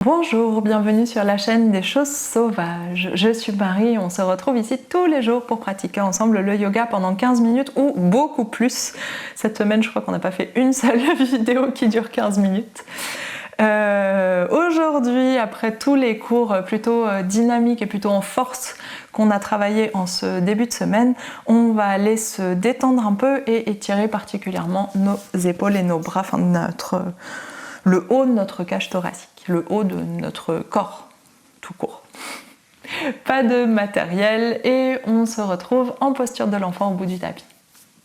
Bonjour, bienvenue sur la chaîne des choses sauvages. Je suis Marie, on se retrouve ici tous les jours pour pratiquer ensemble le yoga pendant 15 minutes ou beaucoup plus. Cette semaine, je crois qu'on n'a pas fait une seule vidéo qui dure 15 minutes. Aujourd'hui, après tous les cours plutôt dynamiques et plutôt en force qu'on a travaillé en ce début de semaine, on va aller se détendre un peu et étirer particulièrement nos épaules et nos bras, enfin le haut de notre cage thoracique, le haut de notre corps, tout court. Pas de matériel et on se retrouve en posture de l'enfant au bout du tapis.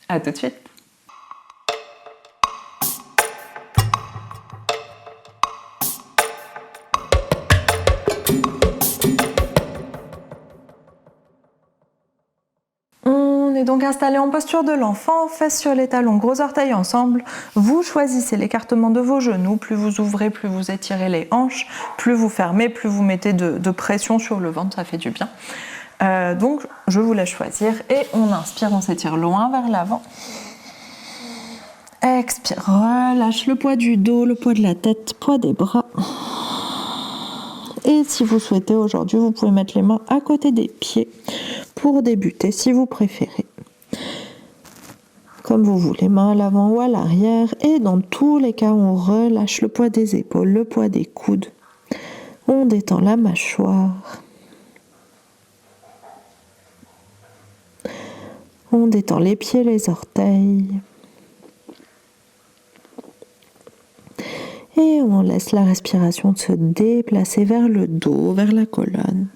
À tout de suite. On est donc installé en posture de l'enfant, fesses sur les talons, gros orteils ensemble. Vous choisissez l'écartement de vos genoux. Plus vous ouvrez, plus vous étirez les hanches. Plus vous fermez, plus vous mettez de pression sur le ventre, ça fait du bien. Donc je vous laisse choisir et on inspire, on s'étire loin vers l'avant. Expire, relâche le poids du dos, le poids de la tête, poids des bras. Et si vous souhaitez aujourd'hui, vous pouvez mettre les mains à côté des pieds pour débuter si vous préférez. Comme vous voulez, main à l'avant ou à l'arrière. Et dans tous les cas, on relâche le poids des épaules, le poids des coudes. On détend la mâchoire. On détend les pieds, les orteils. Et on laisse la respiration se déplacer vers le dos, vers la colonne.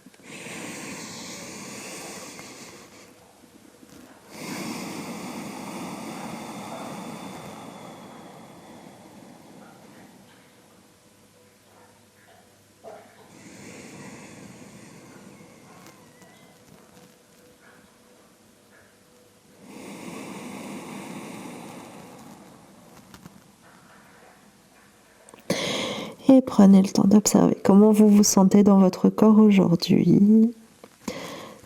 Et prenez le temps d'observer comment vous vous sentez dans votre corps aujourd'hui,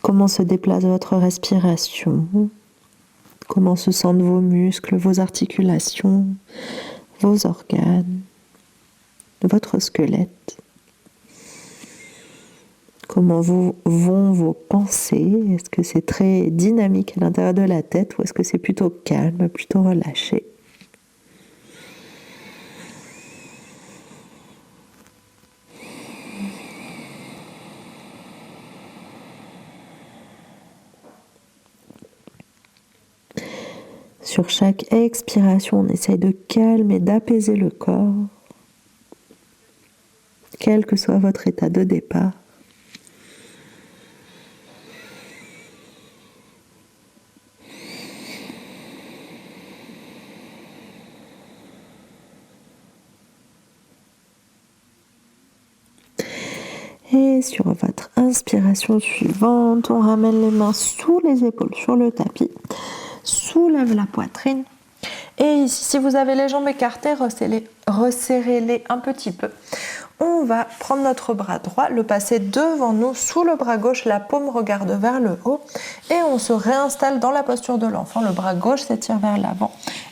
comment se déplace votre respiration, comment se sentent vos muscles, vos articulations, vos organes, votre squelette. Comment vont vos pensées? Est-ce que c'est très dynamique à l'intérieur de la tête ou est-ce que c'est plutôt calme, plutôt relâché? Sur chaque expiration, on essaye de calmer, d'apaiser le corps, quel que soit votre état de départ. Et sur votre inspiration suivante, on ramène les mains sous les épaules sur le tapis, soulève la poitrine. Et ici, si vous avez les jambes écartées, resserrez-les un petit peu. On va prendre notre bras droit, le passer devant nous, sous le bras gauche, la paume regarde vers le haut. Et on se réinstalle dans la posture de l'enfant. Le bras gauche s'étire vers l'avant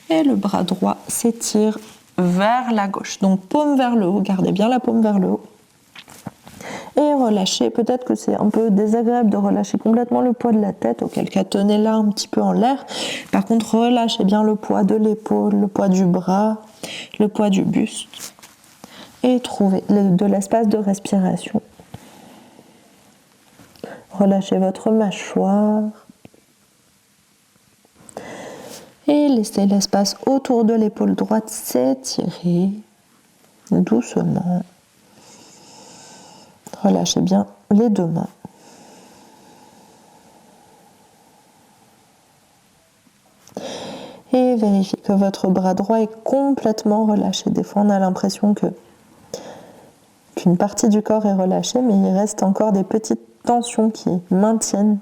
et le bras droit s'étire vers la gauche. Donc paume vers le haut, gardez bien la paume vers le haut. Et relâchez, peut-être que c'est un peu désagréable de relâcher complètement le poids de la tête, auquel cas tenez-la un petit peu en l'air. Par contre, relâchez bien le poids de l'épaule, le poids du bras, le poids du buste. Et trouvez de l'espace de respiration. Relâchez votre mâchoire. Et laissez l'espace autour de l'épaule droite s'étirer doucement. Relâchez bien les deux mains. Et vérifiez que votre bras droit est complètement relâché. Des fois, on a l'impression qu'une partie du corps est relâchée, mais il reste encore des petites tensions qui maintiennent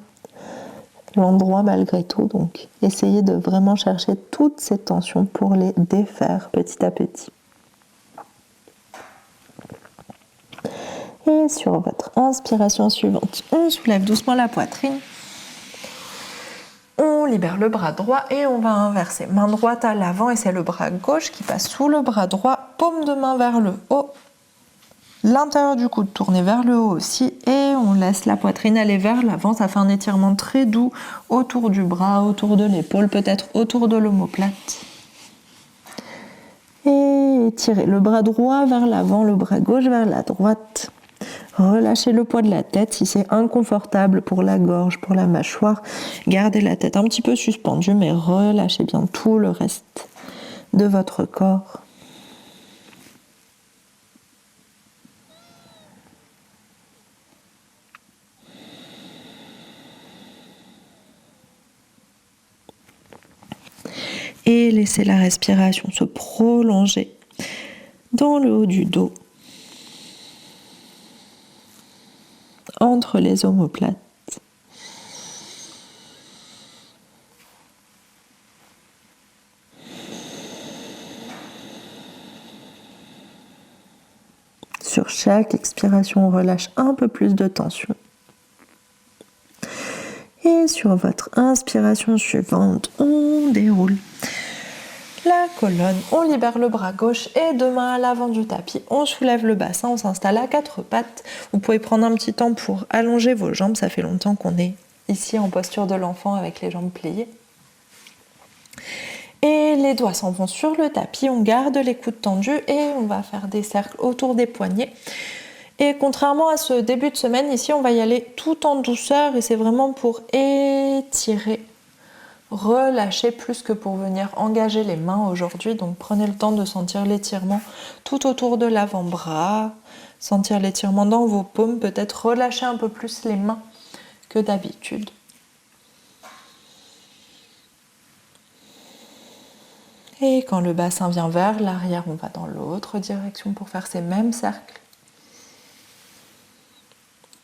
l'endroit malgré tout. Donc, essayez de vraiment chercher toutes ces tensions pour les défaire petit à petit. Et sur votre inspiration suivante, on soulève doucement la poitrine. On libère le bras droit et on va inverser. Main droite à l'avant et c'est le bras gauche qui passe sous le bras droit, paume de main vers le haut. L'intérieur du coude tourné vers le haut aussi et on laisse la poitrine aller vers l'avant. Ça fait un étirement très doux autour du bras, autour de l'épaule, peut-être autour de l'omoplate. Et étirez le bras droit vers l'avant, le bras gauche vers la droite. Relâchez le poids de la tête si c'est inconfortable pour la gorge, pour la mâchoire. Gardez la tête un petit peu suspendue mais relâchez bien tout le reste de votre corps. Et laissez la respiration se prolonger dans le haut du dos, entre les omoplates. Sur chaque expiration, on relâche un peu plus de tension. Et sur votre inspiration suivante, on déroule la colonne, on libère le bras gauche et deux mains à l'avant du tapis. On soulève le bassin, on s'installe à quatre pattes. Vous pouvez prendre un petit temps pour allonger vos jambes. Ça fait longtemps qu'on est ici en posture de l'enfant avec les jambes pliées. Et les doigts s'en vont sur le tapis. On garde les coudes tendus et on va faire des cercles autour des poignets. Et contrairement à ce début de semaine, ici, on va y aller tout en douceur et c'est vraiment pour étirer. Relâchez plus que pour venir engager les mains aujourd'hui. Donc prenez le temps de sentir l'étirement tout autour de l'avant-bras, sentir l'étirement dans vos paumes, peut-être relâcher un peu plus les mains que d'habitude. Et quand le bassin vient vers l'arrière, on va dans l'autre direction pour faire ces mêmes cercles.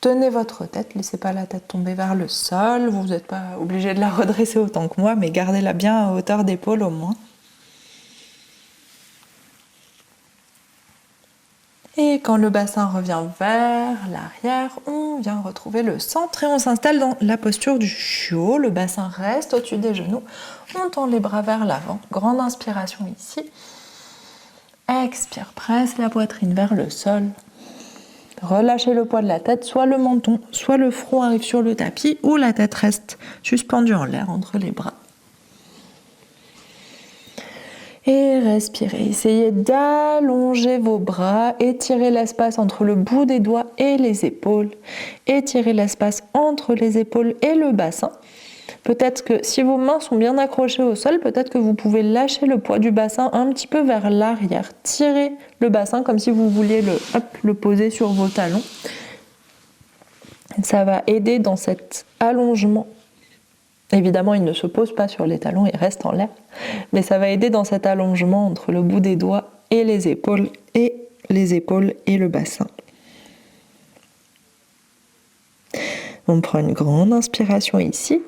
Tenez votre tête, laissez pas la tête tomber vers le sol. Vous n'êtes pas obligé de la redresser autant que moi, mais gardez-la bien à hauteur d'épaule au moins. Et quand le bassin revient vers l'arrière, on vient retrouver le centre et on s'installe dans la posture du chiot. Le bassin reste au-dessus des genoux. On tend les bras vers l'avant. Grande inspiration ici. Expire, presse la poitrine vers le sol. Relâchez le poids de la tête, soit le menton, soit le front arrive sur le tapis ou la tête reste suspendue en l'air entre les bras. Et respirez, essayez d'allonger vos bras, étirez l'espace entre le bout des doigts et les épaules, étirez l'espace entre les épaules et le bassin. Peut-être que si vos mains sont bien accrochées au sol, peut-être que vous pouvez lâcher le poids du bassin un petit peu vers l'arrière. Tirez le bassin comme si vous vouliez le poser sur vos talons. Ça va aider dans cet allongement. Évidemment, il ne se pose pas sur les talons, il reste en l'air. Mais ça va aider dans cet allongement entre le bout des doigts et les épaules et le bassin. On prend une grande inspiration ici.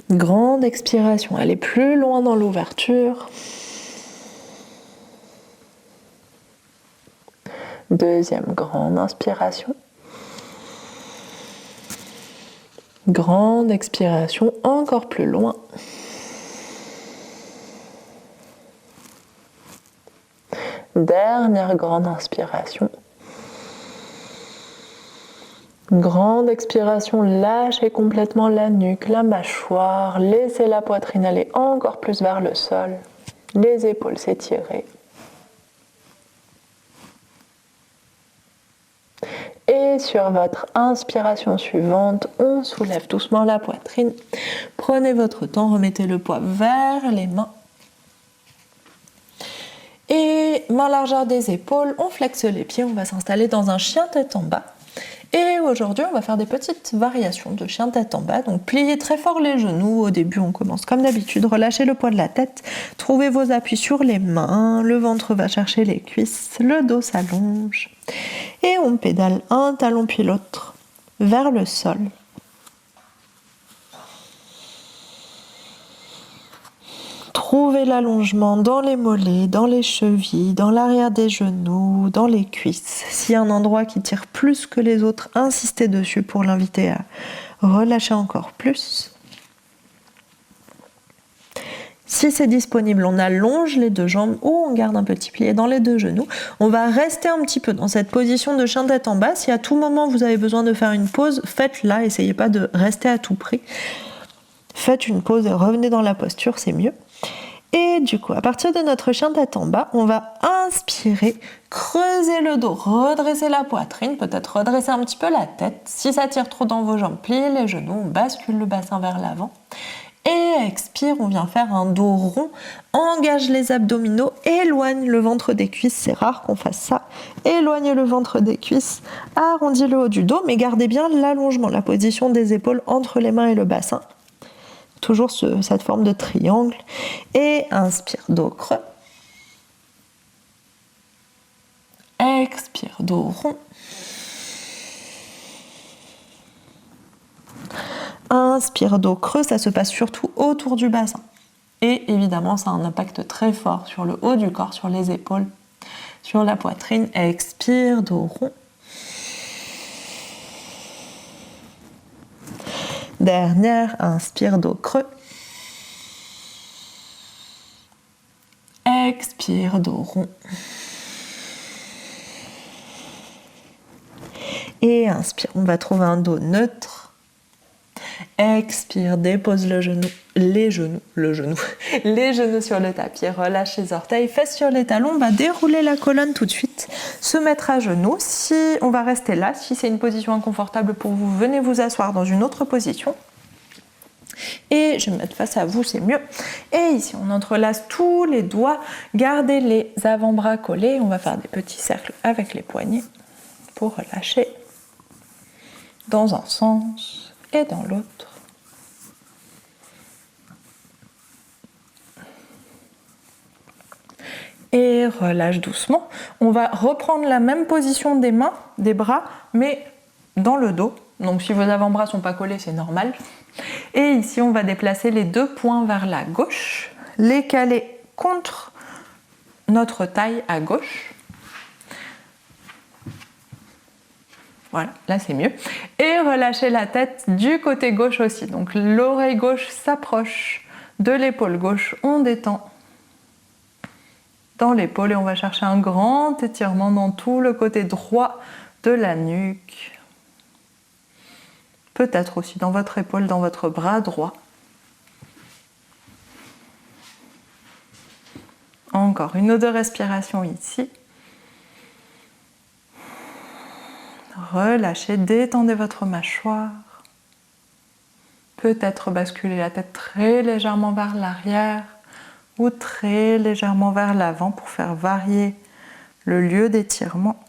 Grande expiration, allez plus loin dans l'ouverture. Deuxième grande inspiration. Grande expiration, encore plus loin. Dernière grande inspiration. Grande expiration, lâchez complètement la nuque, la mâchoire, laissez la poitrine aller encore plus vers le sol, les épaules s'étirer. Et sur votre inspiration suivante, on soulève doucement la poitrine. Prenez votre temps, remettez le poids vers les mains. Et main largeur des épaules, on flexe les pieds, on va s'installer dans un chien tête en bas. Et aujourd'hui, on va faire des petites variations de chien tête en bas. Donc, pliez très fort les genoux. Au début, on commence comme d'habitude. Relâchez le poids de la tête. Trouvez vos appuis sur les mains. Le ventre va chercher les cuisses. Le dos s'allonge. Et on pédale un talon puis l'autre vers le sol. Trouvez l'allongement dans les mollets, dans les chevilles, dans l'arrière des genoux, dans les cuisses. S'il y a un endroit qui tire plus que les autres, insistez dessus pour l'inviter à relâcher encore plus. Si c'est disponible, on allonge les deux jambes ou on garde un petit pli dans les deux genoux. On va rester un petit peu dans cette position de chien tête en bas. Si à tout moment vous avez besoin de faire une pause, faites-la. Essayez pas de rester à tout prix. Faites une pause et revenez dans la posture, c'est mieux. Et du coup, à partir de notre chien tête en bas, on va inspirer, creuser le dos, redresser la poitrine, peut-être redresser un petit peu la tête. Si ça tire trop dans vos jambes, pliez les genoux, on bascule le bassin vers l'avant. Et expire, on vient faire un dos rond, engage les abdominaux, éloigne le ventre des cuisses, c'est rare qu'on fasse ça. Éloigne le ventre des cuisses, arrondis le haut du dos, mais gardez bien l'allongement, la position des épaules entre les mains et le bassin. Toujours cette forme de triangle. Et inspire, dos creux. Expire, dos rond. Inspire, dos creux, ça se passe surtout autour du bassin. Et évidemment, ça a un impact très fort sur le haut du corps, sur les épaules, sur la poitrine. Expire, dos rond. Dernière, inspire, dos creux. Expire, dos rond. Et inspire, on va trouver un dos neutre. Expire, dépose les genoux sur le tapis, relâche les orteils, fesses sur les talons, on va dérouler la colonne tout de suite, se mettre à genoux. Si on va rester là, si c'est une position inconfortable pour vous, venez vous asseoir dans une autre position. Et je vais me mettre face à vous, c'est mieux. Et ici, on entrelace tous les doigts, gardez les avant-bras collés, on va faire des petits cercles avec les poignets pour relâcher dans un sens et dans l'autre. Et relâche doucement. On va reprendre la même position des mains, des bras, mais dans le dos. Donc si vos avant-bras ne sont pas collés, c'est normal. Et ici, on va déplacer les deux poings vers la gauche, les caler contre notre taille à gauche. Voilà, là c'est mieux. Et relâcher la tête du côté gauche aussi. Donc l'oreille gauche s'approche de l'épaule gauche, on détend dans l'épaule et on va chercher un grand étirement dans tout le côté droit de la nuque. Peut-être aussi dans votre épaule, dans votre bras droit. Encore une ou deux respirations ici. Relâchez, détendez votre mâchoire. Peut-être basculer la tête très légèrement vers l'arrière ou très légèrement vers l'avant pour faire varier le lieu d'étirement.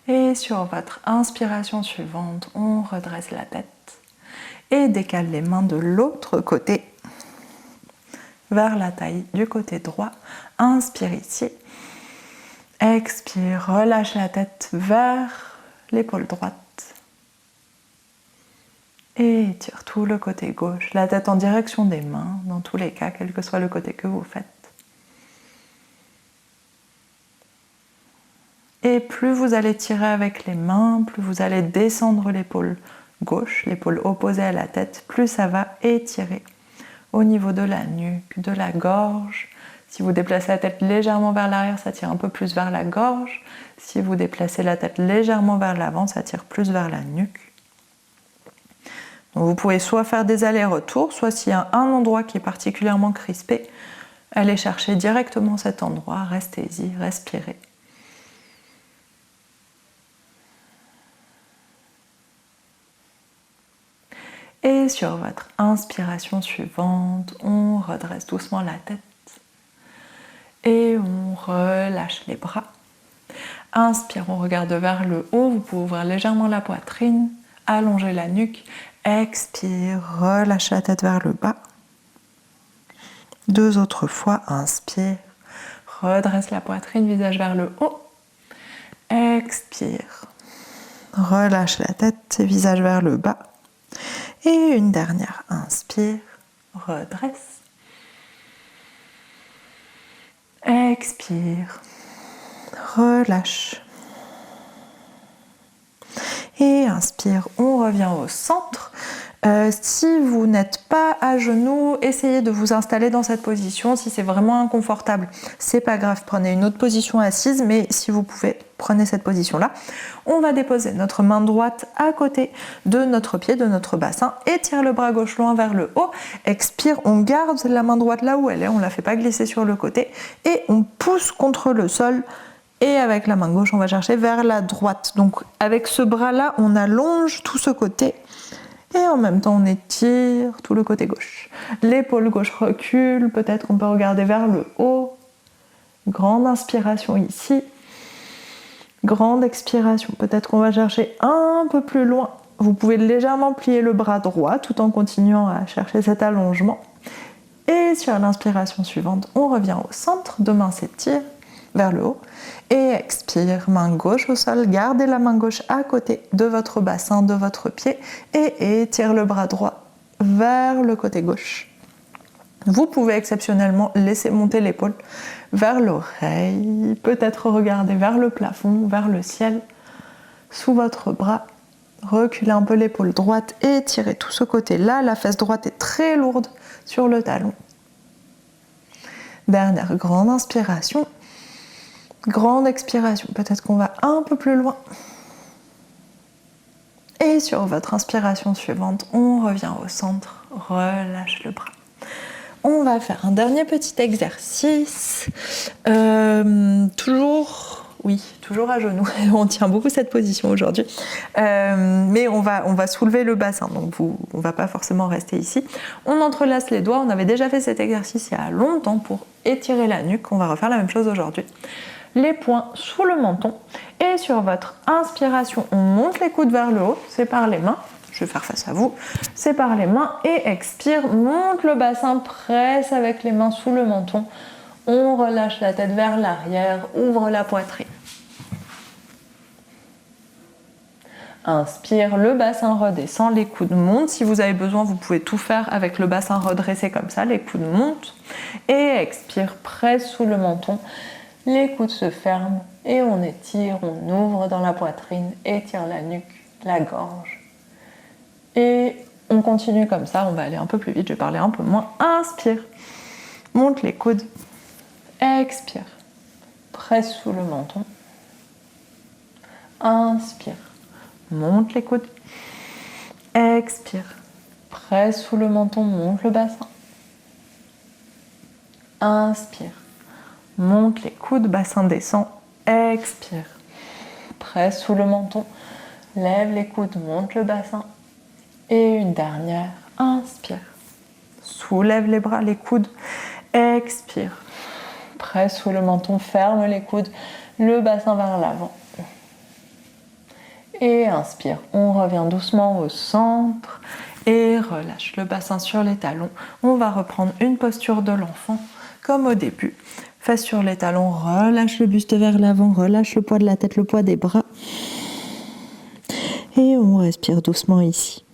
Et sur votre inspiration suivante, on redresse la tête et décale les mains de l'autre côté vers la taille du côté droit. Inspire ici. Expire, relâche la tête vers l'épaule droite. Et étire tout le côté gauche, la tête en direction des mains, dans tous les cas, quel que soit le côté que vous faites. Et plus vous allez tirer avec les mains, plus vous allez descendre l'épaule gauche, l'épaule opposée à la tête, plus ça va étirer au niveau de la nuque, de la gorge. Si vous déplacez la tête légèrement vers l'arrière, ça tire un peu plus vers la gorge. Si vous déplacez la tête légèrement vers l'avant, ça tire plus vers la nuque. Donc vous pouvez soit faire des allers-retours, soit s'il y a un endroit qui est particulièrement crispé, allez chercher directement cet endroit, restez-y, respirez. Et sur votre inspiration suivante, on redresse doucement la tête et on relâche les bras. Inspire, on regarde vers le haut, vous pouvez ouvrir légèrement la poitrine, allonger la nuque. Expire, relâche la tête vers le bas. Deux autres fois, inspire, redresse la poitrine, visage vers le haut. Expire, relâche la tête, visage vers le bas. Et une dernière, inspire, redresse. Expire, relâche. Et inspire, on revient au centre. Si vous n'êtes pas à genoux, essayez de vous installer dans cette position. Si c'est vraiment inconfortable, c'est pas grave, prenez une autre position assise, mais si vous pouvez, prenez cette position-là. On va déposer notre main droite à côté de notre pied, de notre bassin, étire le bras gauche loin vers le haut, expire, on garde la main droite là où elle est, on la fait pas glisser sur le côté, et on pousse contre le sol. Et avec la main gauche, on va chercher vers la droite. Donc avec ce bras-là, on allonge tout ce côté. Et en même temps, on étire tout le côté gauche. L'épaule gauche recule, peut-être qu'on peut regarder vers le haut. Grande inspiration ici. Grande expiration. Peut-être qu'on va chercher un peu plus loin. Vous pouvez légèrement plier le bras droit tout en continuant à chercher cet allongement. Et sur l'inspiration suivante, on revient au centre. Deux mains s'étirent vers le haut. Et expire, main gauche au sol, gardez la main gauche à côté de votre bassin, de votre pied et étire le bras droit vers le côté gauche. Vous pouvez exceptionnellement laisser monter l'épaule vers l'oreille, peut-être regarder vers le plafond, vers le ciel, sous votre bras. Reculez un peu l'épaule droite et étirez tout ce côté-là. La fesse droite est très lourde sur le talon. Dernière grande inspiration. Grande expiration, peut-être qu'on va un peu plus loin. Et sur votre inspiration suivante, on revient au centre, relâche le bras. On va faire un dernier petit exercice. Toujours à genoux. On tient beaucoup cette position aujourd'hui. Mais on va soulever le bassin, donc on va pas forcément rester ici. On entrelace les doigts. On avait déjà fait cet exercice il y a longtemps pour étirer la nuque. On va refaire la même chose aujourd'hui. Les poings sous le menton et sur votre inspiration, on monte les coudes vers le haut, sépare les mains, je vais faire face à vous, sépare les mains et expire, monte le bassin, presse avec les mains sous le menton, on relâche la tête vers l'arrière, ouvre la poitrine. Inspire, le bassin redescend, les coudes montent. Si vous avez besoin, vous pouvez tout faire avec le bassin redressé comme ça, les coudes montent. Et expire, presse sous le menton. Les coudes se ferment et on étire, on ouvre dans la poitrine, étire la nuque, la gorge. Et on continue comme ça, on va aller un peu plus vite, je vais parler un peu moins. Inspire, monte les coudes, expire, presse sous le menton. Inspire, monte les coudes, expire, presse sous le menton, monte le bassin. Inspire. Monte les coudes, bassin descend, expire. Presse sous le menton, lève les coudes, monte le bassin. Et une dernière, inspire. Soulève les bras, les coudes, expire. Presse sous le menton, ferme les coudes, le bassin vers l'avant. Et inspire, on revient doucement au centre et relâche le bassin sur les talons. On va reprendre une posture de l'enfant comme au début. Face sur les talons, relâche le buste vers l'avant, relâche le poids de la tête, le poids des bras. Et on respire doucement ici.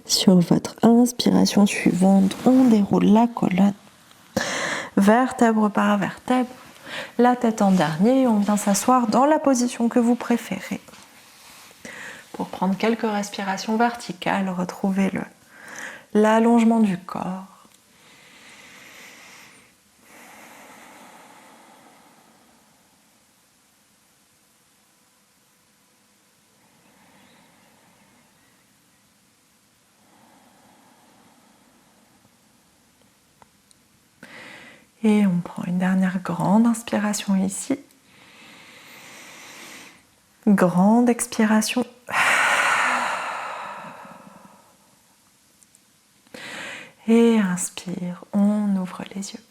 Sur votre inspiration suivante, on déroule la colonne, vertèbre par vertèbre, la tête en dernier, on vient s'asseoir dans la position que vous préférez. Pour prendre quelques respirations verticales, retrouvez l'allongement du corps. Et on prend une dernière grande inspiration ici. Grande expiration. Et inspire, on ouvre les yeux.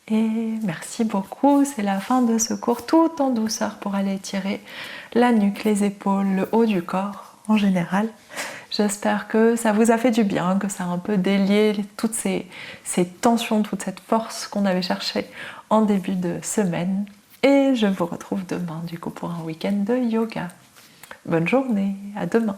Et merci beaucoup, c'est la fin de ce cours tout en douceur pour aller étirer la nuque, les épaules, le haut du corps en général. J'espère que ça vous a fait du bien, que ça a un peu délié toutes ces tensions, toute cette force qu'on avait cherchée en début de semaine. Et je vous retrouve demain du coup pour un week-end de yoga. Bonne journée, à demain.